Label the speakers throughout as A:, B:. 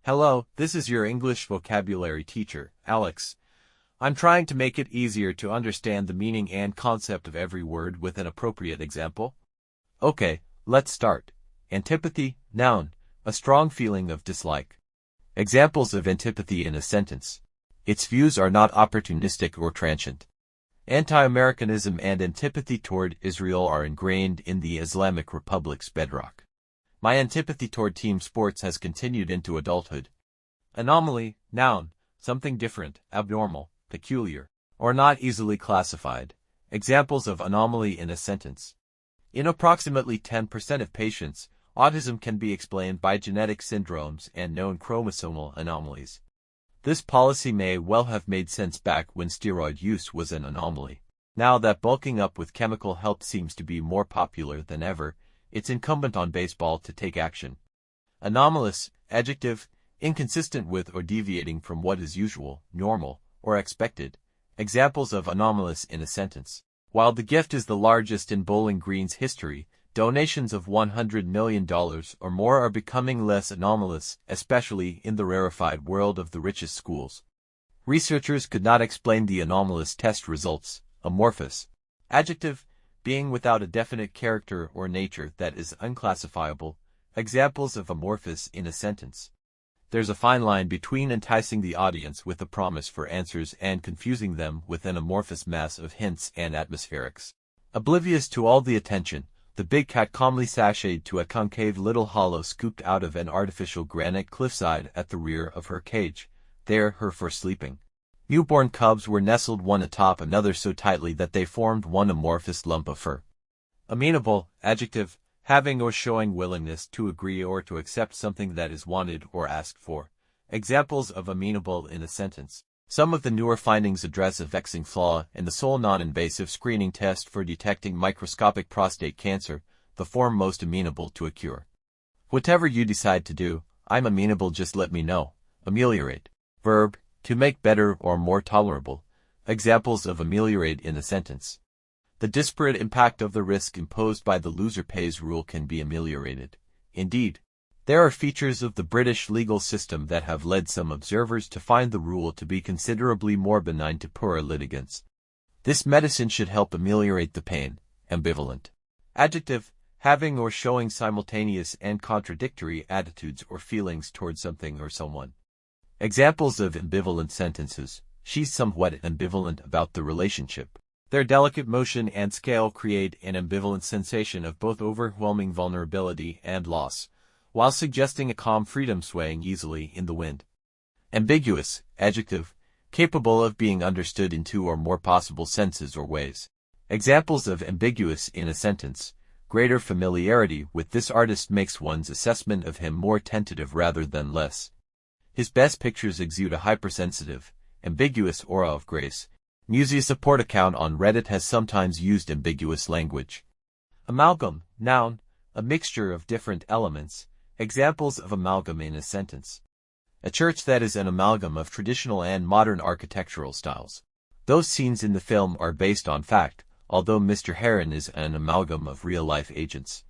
A: Hello, this is your English vocabulary teacher, Alex. I'm trying to make it easier to understand the meaning and concept of every word with an appropriate example. Okay, let's start. Antipathy, noun, a strong feeling of dislike. Examples of antipathy in a sentence. Its views are not opportunistic or transient. Anti-Americanism and antipathy toward Israel are ingrained in the Islamic Republic's bedrock. My antipathy toward team sports has continued into adulthood. Anomaly, noun, something different, abnormal, peculiar, or not easily classified. Examples of anomaly in a sentence. In approximately 10% of patients, autism can be explained by genetic syndromes and known chromosomal anomalies. This policy may well have made sense back when steroid use was an anomaly. Now that bulking up with chemical help seems to be more popular than ever, it's incumbent on baseball to take action. Anomalous, adjective, inconsistent with or deviating from what is usual, normal, or expected. Examples of anomalous in a sentence. While the gift is the largest in Bowling Green's history, donations of $100 million or more are becoming less anomalous, especially in the rarefied world of the richest schools. Researchers could not explain the anomalous test results. Amorphous. Adjective, being without a definite character or nature that is unclassifiable. Examples of amorphous in a sentence. There's a fine line between enticing the audience with a promise for answers and confusing them with an amorphous mass of hints and atmospherics. Oblivious to all the attention, the big cat calmly sashayed to a concave little hollow scooped out of an artificial granite cliffside at the rear of her cage, there her for sleeping. Newborn cubs were nestled one atop another so tightly that they formed one amorphous lump of fur. Amenable, adjective, having or showing willingness to agree or to accept something that is wanted or asked for. Examples of amenable in a sentence. Some of the newer findings address a vexing flaw in the sole non-invasive screening test for detecting microscopic prostate cancer, the form most amenable to a cure. Whatever you decide to do, I'm amenable, just let me know. Ameliorate. Verb, to make better or more tolerable. Examples of ameliorate in a sentence. The disparate impact of the risk imposed by the loser pays rule can be ameliorated. Indeed, there are features of the British legal system that have led some observers to find the rule to be considerably more benign to poorer litigants. This medicine should help ameliorate the pain. Ambivalent. Adjective, having or showing simultaneous and contradictory attitudes or feelings toward something or someone. Examples of ambivalent sentences. She's somewhat ambivalent about the relationship. Their delicate motion and scale create an ambivalent sensation of both overwhelming vulnerability and loss, while suggesting a calm freedom swaying easily in the wind. Ambiguous, adjective, capable of being understood in two or more possible senses or ways. Examples of ambiguous in a sentence. Greater familiarity with this artist makes one's assessment of him more tentative rather than less. His best pictures exude a hypersensitive, ambiguous aura of grace. Muse's support account on Reddit has sometimes used ambiguous language. Amalgam, noun, a mixture of different elements. Examples of amalgam in a sentence. A church that is an amalgam of traditional and modern architectural styles. Those scenes in the film are based on fact, although Mr. Heron is an amalgam of real-life agents.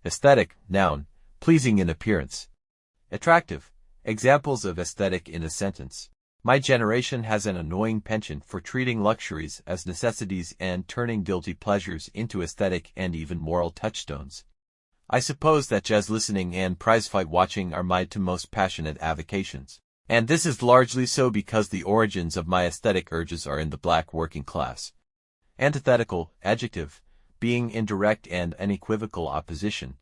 A: Aesthetic, noun, pleasing in appearance. Attractive. Examples of aesthetic in a sentence. My generation has an annoying penchant for treating luxuries as necessities and turning guilty pleasures into aesthetic and even moral touchstones. I suppose that jazz listening and prizefight watching are my two most passionate avocations. And this is largely so because the origins of my aesthetic urges are in the black working class. Antithetical, adjective, being in direct and unequivocal opposition.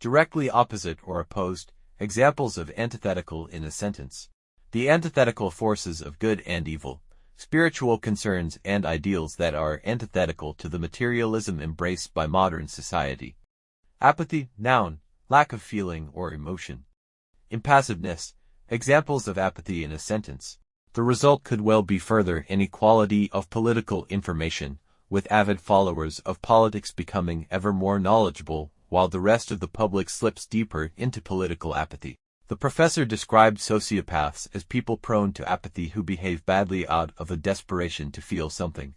A: Directly opposite or opposed. Examples of antithetical in a sentence. The antithetical forces of good and evil, spiritual concerns and ideals that are antithetical to the materialism embraced by modern society. Apathy, noun, lack of feeling or emotion. Impassiveness. Examples of apathy in a sentence. The result could well be further inequality of political information, with avid followers of politics becoming ever more knowledgeable, while the rest of the public slips deeper into political apathy. The professor described sociopaths as people prone to apathy who behave badly out of a desperation to feel something.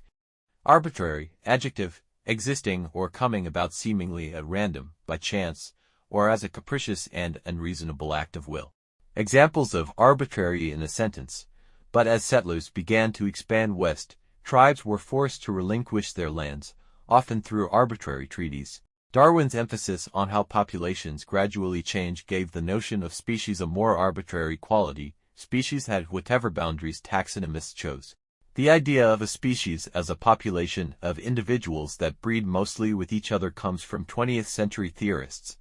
A: Arbitrary, adjective, existing or coming about seemingly at random, by chance, or as a capricious and unreasonable act of will. Examples of arbitrary in a sentence. But as settlers began to expand west, tribes were forced to relinquish their lands, often through arbitrary treaties. Darwin's emphasis on how populations gradually change gave the notion of species a more arbitrary quality. Species had whatever boundaries taxonomists chose. The idea of a species as a population of individuals that breed mostly with each other comes from 20th century theorists.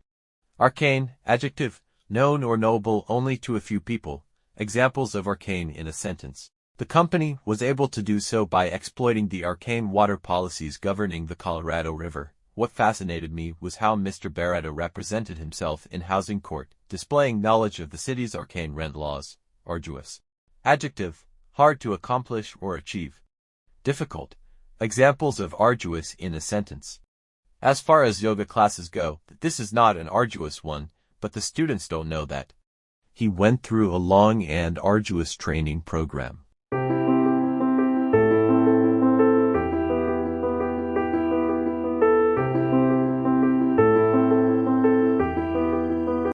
A: Arcane, adjective, known or knowable only to a few people. Examples of arcane in a sentence. The company was able to do so by exploiting the arcane water policies governing the Colorado River. What fascinated me was how Mr. Barreto represented himself in housing court, displaying knowledge of the city's arcane rent laws. Arduous. Adjective, hard to accomplish or achieve. Difficult. Examples of arduous in a sentence. As far as yoga classes go, this is not an arduous one, but the students don't know that. He went through a long and arduous training program.